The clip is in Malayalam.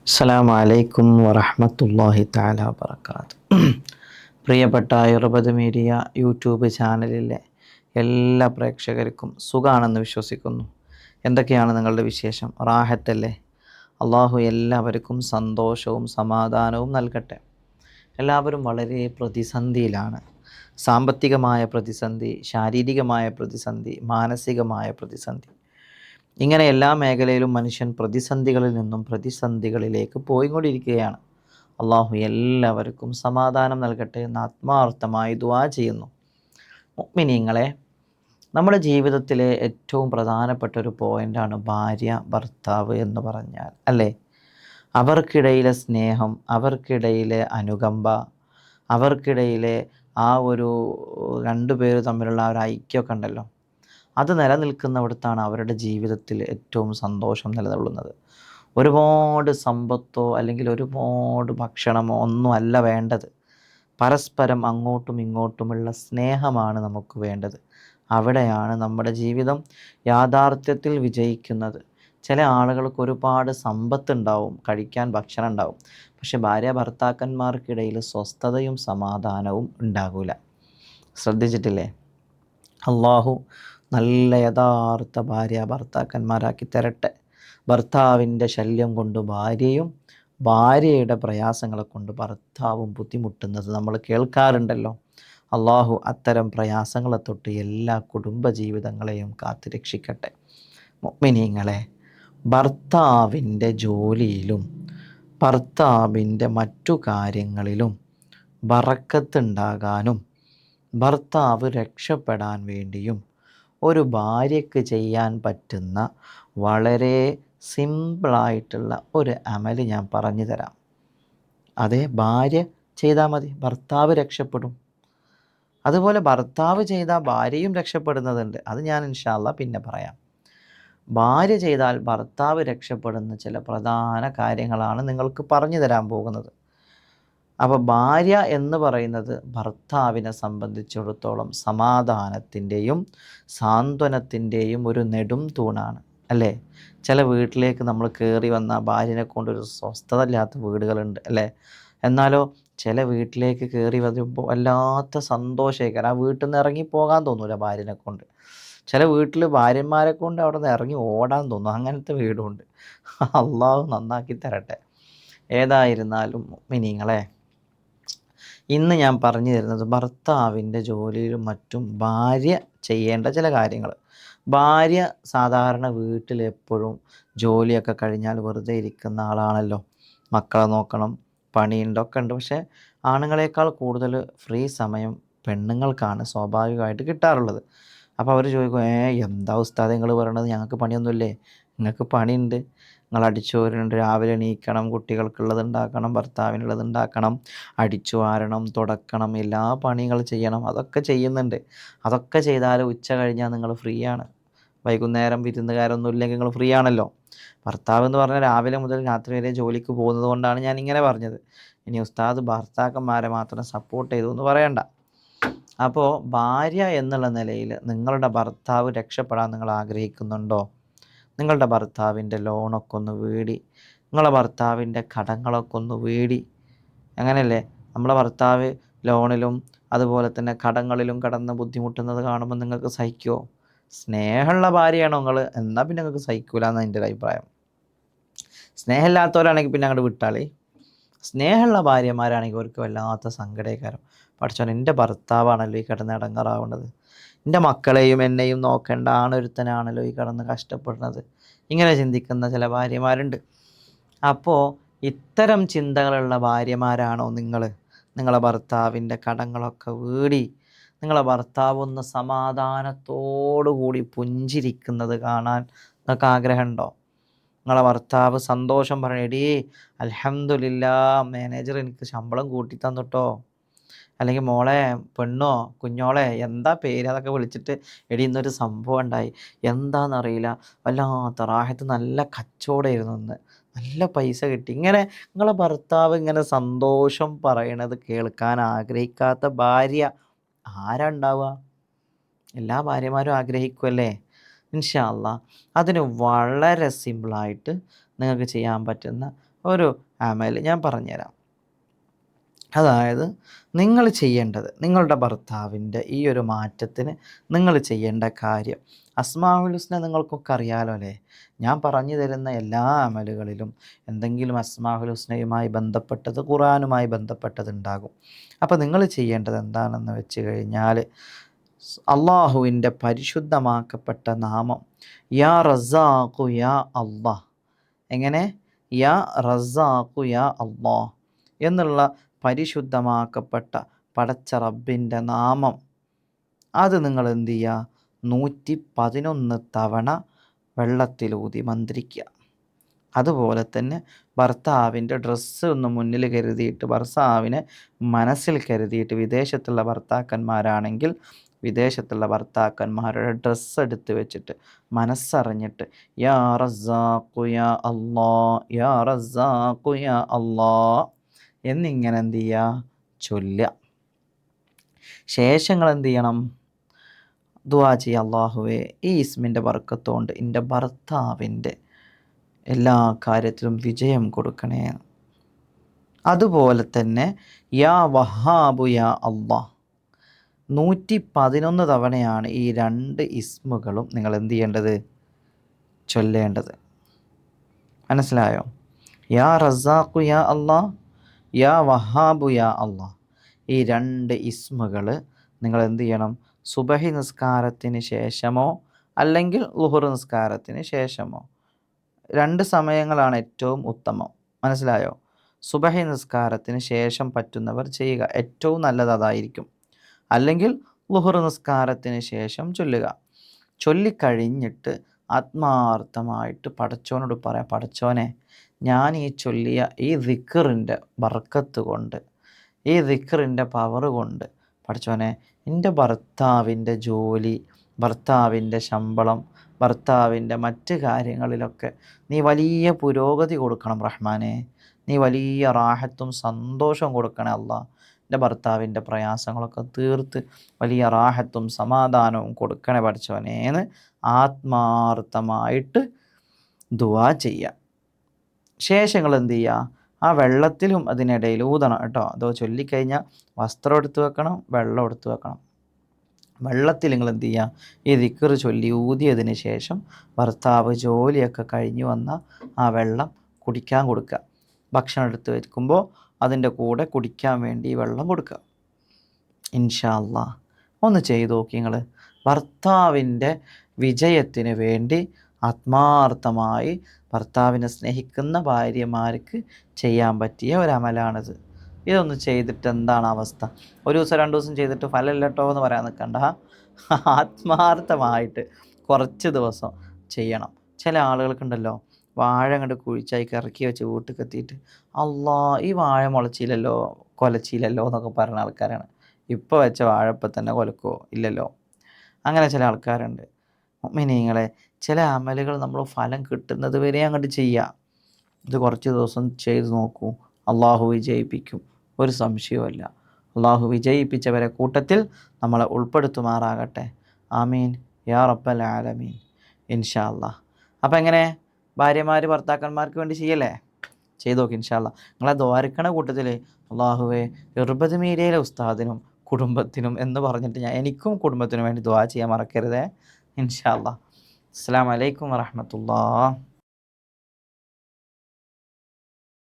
അസ്സലാമു അലൈക്കും വറഹ്മത്തുള്ളാഹി തആല വബറകാത്ത്. പ്രിയപ്പെട്ട ഐർബദ് മീഡിയ യൂട്യൂബ് ചാനലിലെ എല്ലാ പ്രേക്ഷകർക്കും സുഖാണെന്ന് വിശ്വസിക്കുന്നു. എന്തൊക്കെയാണ് നിങ്ങളുടെ വിശേഷം? റാഹത്തല്ലേ? അള്ളാഹു എല്ലാവർക്കും സന്തോഷവും സമാധാനവും നൽകട്ടെ. എല്ലാവരും വളരെ പ്രതിസന്ധിയിലാണ്. സാമ്പത്തികമായ പ്രതിസന്ധി, ശാരീരികമായ പ്രതിസന്ധി, മാനസികമായ പ്രതിസന്ധി, ഇങ്ങനെ എല്ലാ മേഖലയിലും മനുഷ്യൻ പ്രതിസന്ധികളിൽ നിന്നും പ്രതിസന്ധികളിലേക്ക് പോയിക്കൊണ്ടിരിക്കുകയാണ്. അള്ളാഹു എല്ലാവർക്കും സമാധാനം നൽകട്ടെ എന്ന് ആത്മാർത്ഥമായി ദുആ ചെയ്യുന്നു. മുഅ്മിനീങ്ങളെ, നമ്മുടെ ജീവിതത്തിലെ ഏറ്റവും പ്രധാനപ്പെട്ട ഒരു പോയിൻ്റാണ് ഭാര്യ ഭർത്താവ് എന്ന് പറഞ്ഞാൽ, അല്ലേ? അവർക്കിടയിലെ സ്നേഹം, അവർക്കിടയിലെ അനുകമ്പ, അവർക്കിടയിലെ ആ ഒരു രണ്ടുപേര് തമ്മിലുള്ള ആ ഒരു ഐക്യമൊക്കെ ഉണ്ടല്ലോ, അത് നിലനിൽക്കുന്നിടത്താണ് അവരുടെ ജീവിതത്തിൽ ഏറ്റവും സന്തോഷം നിലകൊള്ളുന്നത്. ഒരുപാട് സമ്പത്തോ അല്ലെങ്കിൽ ഒരുപാട് ഭക്ഷണമോ ഒന്നും അല്ല വേണ്ടത്. പരസ്പരം അങ്ങോട്ടും ഇങ്ങോട്ടുമുള്ള സ്നേഹമാണ് നമുക്ക് വേണ്ടത്. അവിടെയാണ് നമ്മുടെ ജീവിതം യാഥാർത്ഥ്യത്തിൽ വിജയിക്കുന്നത്. ചില ആളുകൾക്ക് ഒരുപാട് സമ്പത്തുണ്ടാവും, കഴിക്കാൻ ഭക്ഷണം ഉണ്ടാവും, പക്ഷെ ഭാര്യ ഭർത്താക്കന്മാർക്കിടയിൽ സ്വസ്ഥതയും സമാധാനവും ഉണ്ടാകില്ല. ശ്രദ്ധിച്ചിട്ടില്ലേ? അള്ളാഹു നല്ല യഥാർത്ഥ ഭാര്യ ഭർത്താക്കന്മാരാക്കി തരട്ടെ. ഭർത്താവിൻ്റെ ശല്യം കൊണ്ട് ഭാര്യയും, ഭാര്യയുടെ പ്രയാസങ്ങളെ കൊണ്ട് ഭർത്താവും ബുദ്ധിമുട്ടുന്നത് നമ്മൾ കേൾക്കാറുണ്ടല്ലോ. അള്ളാഹു അത്തരം പ്രയാസങ്ങളെ തൊട്ട് എല്ലാ കുടുംബജീവിതങ്ങളെയും കാത്തുരക്ഷിക്കട്ടെ. മുഅ്മിനീങ്ങളെ, ഭർത്താവിൻ്റെ ജോലിയിലും ഭർത്താവിൻ്റെ മറ്റു കാര്യങ്ങളിലും ബറക്കത്തുണ്ടാകാനും ഭർത്താവ് രക്ഷപ്പെടാൻ വേണ്ടിയും ഒരു ഭാര്യയ്ക്ക് ചെയ്യാൻ പറ്റുന്ന വളരെ സിമ്പിളായിട്ടുള്ള ഒരു അമല് ഞാൻ പറഞ്ഞു തരാം. അതേ ഭാര്യ ചെയ്താൽ മതി, ഭർത്താവ് രക്ഷപ്പെടും. അതുപോലെ ഭർത്താവ് ചെയ്താൽ ഭാര്യയും രക്ഷപ്പെടുന്നതുണ്ട്. അത് ഞാൻ ഇൻഷാ അല്ലാഹ് പിന്നെ പറയാം. ഭാര്യ ചെയ്താൽ ഭർത്താവ് രക്ഷപ്പെടുന്ന ചില പ്രധാന കാര്യങ്ങളാണ് നിങ്ങൾക്ക് പറഞ്ഞു തരാൻ പോകുന്നത്. അപ്പോൾ ഭാര്യ എന്ന് പറയുന്നത് ഭർത്താവിനെ സംബന്ധിച്ചിടത്തോളം സമാധാനത്തിൻ്റെയും സാന്ത്വനത്തിൻ്റെയും ഒരു നെടും തൂണാണ്, അല്ലേ? ചില വീട്ടിലേക്ക് നമ്മൾ കയറി വന്ന ഭാര്യനെ കൊണ്ടൊരു സ്വസ്ഥത ഇല്ലാത്ത വീടുകളുണ്ട്, അല്ലേ? എന്നാലോ ചില വീട്ടിലേക്ക് കയറി വരുമ്പോൾ വല്ലാത്ത സന്തോഷമായിരിക്കും. ആ വീട്ടിൽ നിന്ന് ഇറങ്ങി പോകാൻ തോന്നൂല ഭാര്യനെ കൊണ്ട്. ചില വീട്ടിൽ ഭാര്യന്മാരെ കൊണ്ട് അവിടെ നിന്ന് ഇറങ്ങി ഓടാൻ തോന്നും. അങ്ങനത്തെ വീടുമുണ്ട്. അള്ളാഹു നന്നാക്കി തരട്ടെ. ഏതായിരുന്നാലും മുഅ്മിനീങ്ങളെ, ഇന്ന് ഞാൻ പറഞ്ഞു തരുന്നത് ഭർത്താവിൻ്റെ ജോലിയിലും മറ്റും ഭാര്യ ചെയ്യേണ്ട ചില കാര്യങ്ങൾ. ഭാര്യ സാധാരണ വീട്ടിൽ എപ്പോഴും ജോലിയൊക്കെ കഴിഞ്ഞാൽ വെറുതെ ഇരിക്കുന്ന ആളാണല്ലോ. മക്കളെ നോക്കണം, പണിയുണ്ടൊക്കെ ഉണ്ട്. പക്ഷേ ആണുങ്ങളെക്കാൾ കൂടുതൽ ഫ്രീ സമയം പെണ്ണുങ്ങൾക്കാണ് സ്വാഭാവികമായിട്ട് കിട്ടാറുള്ളത്. അപ്പോൾ അവർ ചോദിക്കും, എന്താ ഉസ്താദേ നിങ്ങൾ പറയണത്, ഞങ്ങൾക്ക് പണിയൊന്നുമില്ലേ? നിങ്ങൾക്ക് പണിയുണ്ട്. നിങ്ങൾ അടിച്ചു വാരുന്നുണ്ട്, രാവിലെ എണീക്കണം, കുട്ടികൾക്കുള്ളത് ഉണ്ടാക്കണം, ഭർത്താവിനുള്ളത് ഉണ്ടാക്കണം, അടിച്ചു വാരണം, തുടക്കണം, എല്ലാ പണികൾ ചെയ്യണം. അതൊക്കെ ചെയ്യുന്നുണ്ട്. അതൊക്കെ ചെയ്താൽ ഉച്ച കഴിഞ്ഞാൽ നിങ്ങൾ ഫ്രീ ആണ്. വൈകുന്നേരം വിരുന്നുകാരൊന്നും ഇല്ലെങ്കിൽ നിങ്ങൾ ഫ്രീ ആണല്ലോ. ഭർത്താവ് എന്ന് പറഞ്ഞാൽ രാവിലെ മുതൽ രാത്രി വരെ ജോലിക്ക് പോകുന്നത് കൊണ്ടാണ് ഞാൻ ഇങ്ങനെ പറഞ്ഞത്. ഇനി ഉസ്താദ് ഭർത്താക്കന്മാരെ മാത്രം സപ്പോർട്ട് ചെയ്തു എന്ന് പറയണ്ട. അപ്പോൾ ഭാര്യ എന്നുള്ള നിലയിൽ നിങ്ങളുടെ ഭർത്താവ് രക്ഷപ്പെടാൻ നിങ്ങൾ ആഗ്രഹിക്കുന്നുണ്ടോ? നിങ്ങളുടെ ഭർത്താവിൻ്റെ ലോണൊക്കെ ഒന്ന് വീടി, നിങ്ങളുടെ ഭർത്താവിൻ്റെ കടങ്ങളൊക്കെ ഒന്ന് വീടി. അങ്ങനെയല്ലേ? നമ്മളെ ഭർത്താവ് ലോണിലും അതുപോലെ തന്നെ കടങ്ങളിലും കടന്ന് ബുദ്ധിമുട്ടുന്നത് കാണുമ്പോൾ നിങ്ങൾക്ക് സഹിക്കുമോ? സ്നേഹമുള്ള ഭാര്യയാണോ നിങ്ങൾ, എന്നാൽ പിന്നെ നിങ്ങൾക്ക് സഹിക്കൂല എന്നാണ് എൻ്റെ ഒരു അഭിപ്രായം. സ്നേഹമില്ലാത്തവരാണെങ്കിൽ പിന്നെ അങ്ങോട്ട് വിട്ടാളേ. സ്നേഹമുള്ള ഭാര്യമാരാണെങ്കിൽ അവർക്ക് വല്ലാത്ത സങ്കടക്കാരം. പഠിച്ചോൻ, എൻ്റെ ഭർത്താവാണല്ലോ ഈ കിടന്ന് ഇടങ്ങാറാവുന്നത്, എൻ്റെ മക്കളെയും എന്നെയും നോക്കേണ്ട ആണൊരുത്തനാണല്ലോ ഈ കിടന്ന് കഷ്ടപ്പെടുന്നത്, ഇങ്ങനെ ചിന്തിക്കുന്ന ചില ഭാര്യമാരുണ്ട്. അപ്പോൾ ഇത്തരം ചിന്തകളുള്ള ഭാര്യമാരാണോ നിങ്ങൾ? നിങ്ങളെ ഭർത്താവിൻ്റെ കടങ്ങളൊക്കെ വീടി നിങ്ങളെ ഭർത്താവ് ഒന്ന് സമാധാനത്തോടു കൂടി പുഞ്ചിരിക്കുന്നത് കാണാൻ നിങ്ങൾക്ക് ആഗ്രഹമുണ്ടോ? നിങ്ങളെ ഭർത്താവ് സന്തോഷം പറയണം, എടീ അൽഹംദുലില്ലാ മാനേജർ എനിക്ക് ശമ്പളം കൂട്ടി തന്നിട്ടോ, അല്ലെങ്കിൽ മോളെ, പെണ്ണോ, കുഞ്ഞോളെ, എന്താ പേര്, അതൊക്കെ വിളിച്ചിട്ട് എടീ ഇന്നൊരു സംഭവം ഉണ്ടായി, എന്താണെന്നറിയില്ല, വല്ലാത്ത റാഹത്ത്, നല്ല കച്ചവടമായിരുന്നു ഇന്ന്, നല്ല പൈസ കിട്ടി. ഇങ്ങനെ നിങ്ങളെ ഭർത്താവ് ഇങ്ങനെ സന്തോഷം പറയണത് കേൾക്കാൻ ആഗ്രഹിക്കാത്ത ഭാര്യ ആരാ ഉണ്ടാവുക? എല്ലാ ഭാര്യമാരും ആഗ്രഹിക്കുമല്ലേ? ഇൻഷാ അല്ലാ അതിന് വളരെ സിമ്പിളായിട്ട് നിങ്ങൾക്ക് ചെയ്യാൻ പറ്റുന്ന ഒരു അമൽ ഞാൻ പറഞ്ഞുതരാം. അതായത് നിങ്ങൾ ചെയ്യേണ്ടത്, നിങ്ങളുടെ ഭർത്താവിൻ്റെ ഈ ഒരു മാറ്റത്തിന് നിങ്ങൾ ചെയ്യേണ്ട കാര്യം, അസ്മാഉൽ ഹുസ്ന നിങ്ങൾക്കൊക്കെ അറിയാലോ അല്ലേ? ഞാൻ പറഞ്ഞു തരുന്ന എല്ലാ അമലുകളിലും എന്തെങ്കിലും അസ്മാഉൽ ഹുസ്നയുമായി ബന്ധപ്പെട്ടത്, ഖുർആനുമായി ബന്ധപ്പെട്ടതുണ്ടാകും. അപ്പോൾ നിങ്ങൾ ചെയ്യേണ്ടത് എന്താണെന്ന് വെച്ച് കഴിഞ്ഞാൽ, അള്ളാഹുവിൻ്റെ പരിശുദ്ധമാക്കപ്പെട്ട നാമം യാ റസാഖു യാ അള്ളാഹ്, എങ്ങനെ? യാ റസാഖു യാ അള്ളാഹ് എന്നുള്ള പരിശുദ്ധമാക്കപ്പെട്ട പടച്ച റബ്ബിൻ്റെ നാമം, അത് നിങ്ങൾ എന്ത് ചെയ്യുക? 111 തവണ വെള്ളത്തിലൂതി മന്ത്രിക്കുക. അതുപോലെ തന്നെ ഭർത്താവിൻ്റെ ഡ്രസ്സ് ഒന്ന് മുന്നിൽ കരുതിയിട്ട്, ഭർത്താവിനെ മനസ്സിൽ കരുതിയിട്ട്, വിദേശത്തുള്ള ഭർത്താക്കന്മാരാണെങ്കിൽ വിദേശത്തുള്ള ഭർത്താക്കന്മാരുടെ ഡ്രസ്സ് എടുത്ത് വെച്ചിട്ട് മനസ്സറിഞ്ഞിട്ട് യാ റസാഖു യാ അല്ലാ, യാ റസാഖു യാ അല്ലാ എന്നിങ്ങനെ എന്ത് ചെയ്യുക? ചൊല്ലുക. ശേഷങ്ങൾ എന്ത് ചെയ്യണം? ദുആ ചെയ്യുക, അല്ലാഹുവേ ഈ ഇസ്മിൻ്റെ ബർക്കത്തുകൊണ്ട് എൻ്റെ ഭർത്താവിൻ്റെ എല്ലാ കാര്യത്തിലും വിജയം കൊടുക്കണേ. അതുപോലെ തന്നെ യാ വഹാബു യാ അല്ലാഹ് 111 തവണയാണ് ഈ 2 ഇസ്മുകളും നിങ്ങൾ എന്ത് ചെയ്യേണ്ടത്? ചൊല്ലേണ്ടത്. മനസ്സിലായോ? യാ റസാഖു യാ അല്ലാഹ്, യാ വഹാബു യാ അല്ലാഹ്, ഈ 2 ഇസ്മുകൾ നിങ്ങൾ എന്ത് ചെയ്യണം? സുബഹി നിസ്കാരത്തിന് ശേഷമോ അല്ലെങ്കിൽ ളുഹർ നിസ്കാരത്തിന് ശേഷമോ, 2 സമയങ്ങളാണ് ഏറ്റവും ഉത്തമം. മനസ്സിലായോ? സുബഹി നിസ്കാരത്തിന് ശേഷം പറ്റുന്നവർ ചെയ്യുക, ഏറ്റവും നല്ലത് അതായിരിക്കും. അല്ലെങ്കിൽ ളുഹർ നിസ്കാരത്തിന് ശേഷം ചൊല്ലുക. ചൊല്ലിക്കഴിഞ്ഞിട്ട് ആത്മാർത്ഥമായിട്ട് പടച്ചോനോട് പറയാം, പടച്ചോനെ ഞാൻ ഈ ചൊല്ലിയ ഈ ദിക്റിൻ്റെ ബർക്കത്ത് കൊണ്ട്, ഈ ദിക്റിൻ്റെ പവർ കൊണ്ട് പടച്ചോനെ എൻ്റെ ഭർത്താവിൻ്റെ ജോലി, ഭർത്താവിൻ്റെ ശമ്പളം, ഭർത്താവിൻ്റെ മറ്റ് കാര്യങ്ങളിലൊക്കെ നീ വലിയ പുരോഗതി കൊടുക്കണം റഹ്മാനെ, നീ വലിയ റാഹത്തും സന്തോഷവും കൊടുക്കണേ അല്ലാ, എൻ്റെ ഭർത്താവിൻ്റെ പ്രയാസങ്ങളൊക്കെ തീർത്ത് വലിയ റാഹത്തും സമാധാനവും കൊടുക്കണേ പഠിച്ചവനേന്ന് ആത്മാർത്ഥമായിട്ട് ദുആ ചെയ്യുക. ശേഷങ്ങൾ എന്ത് ചെയ്യുക? ആ വെള്ളത്തിലും അതിനിടയിൽ ഊതണം കേട്ടോ. അതോ ചൊല്ലിക്കഴിഞ്ഞാൽ വസ്ത്രം എടുത്ത് വെക്കണം, വെള്ളം എടുത്ത് വെക്കണം. വെള്ളത്തിൽ നിങ്ങൾ എന്ത് ചെയ്യുക? ഈ ദിക്ർ ചൊല്ലി ഊതിയതിന് ശേഷം ഭർത്താവ് ജോലിയൊക്കെ കഴിഞ്ഞ് വന്ന ആ വെള്ളം കുടിക്കാൻ കൊടുക്കുക. ഭക്ഷണം എടുത്ത് വെക്കുമ്പോൾ അതിൻ്റെ കൂടെ കുടിക്കാൻ വേണ്ടി വെള്ളം കൊടുക്കുക. ഇൻഷാ അല്ലാഹ് ഒന്ന് ചെയ്തു നോക്കി നിങ്ങൾ. ഭർത്താവിൻ്റെ വിജയത്തിന് വേണ്ടി ആത്മാർത്ഥമായി ഭർത്താവിനെ സ്നേഹിക്കുന്ന ഭാര്യമാർക്ക് ചെയ്യാൻ പറ്റിയ ഒരമലാണിത്. ഇതൊന്ന് ചെയ്തിട്ട് എന്താണ് അവസ്ഥ? ഒരു ദിവസം 2 ദിവസം ചെയ്തിട്ട് ഫലമില്ല കേട്ടോ എന്ന് പറയാൻ നിൽക്കണ്ട. ആത്മാർത്ഥമായിട്ട് കുറച്ച് ദിവസം ചെയ്യണം. ചില ആളുകൾക്കുണ്ടല്ലോ, വാഴ അങ്ങോട്ട് കുഴിച്ചായി ഇറക്കി വെച്ച് വീട്ടിൽ എത്തിയിട്ട് അല്ലാ ഈ വാഴ മുളച്ചില്ലല്ലോ, കൊലച്ചില്ലല്ലോ എന്നൊക്കെ പറയുന്ന ആൾക്കാരാണ്. ഇപ്പോൾ വെച്ച വാഴ ഇപ്പം തന്നെ കൊലക്കോ? ഇല്ലല്ലോ. അങ്ങനെ ചില ആൾക്കാരുണ്ട്. മുഅ്മിനീങ്ങളെ, ചില അമലുകൾ നമ്മൾ ഫലം കിട്ടുന്നത് വരെ അങ്ങോട്ട് ചെയ്യുക. ഇത് കുറച്ച് ദിവസം ചെയ്ത് നോക്കൂ, അള്ളാഹു വിജയിപ്പിക്കും, ഒരു സംശയവുമില്ല. അള്ളാഹു വിജയിപ്പിച്ചവരെ കൂട്ടത്തിൽ നമ്മളെ ഉൾപ്പെടുത്തുമാറാകട്ടെ. ആമീൻ യാ റബ്ബൽ ആലമീൻ. ഇൻഷാ അല്ലാഹ്. അപ്പോൾ എങ്ങനെ ഭാര്യമാർ ഭർത്താക്കന്മാർക്ക് വേണ്ടി ചെയ്യല്ലേ? ചെയ്ത് നോക്കി ഇൻഷാ അല്ലാഹ്. നിങ്ങളെ ദ്വാരക്കണ കൂട്ടത്തിൽ അള്ളാഹുവേ ഇർബദ് മീഡിയയിലെ ഉസ്താദിനും കുടുംബത്തിനും എന്ന് പറഞ്ഞിട്ട് എനിക്കും കുടുംബത്തിനും വേണ്ടി ദുആ ചെയ്യാൻ മറക്കരുതേ. ഇൻഷാ അല്ലാഹ്. അസ്സലാമു അലൈക്കും വറഹ്മത്തുള്ളാഹി.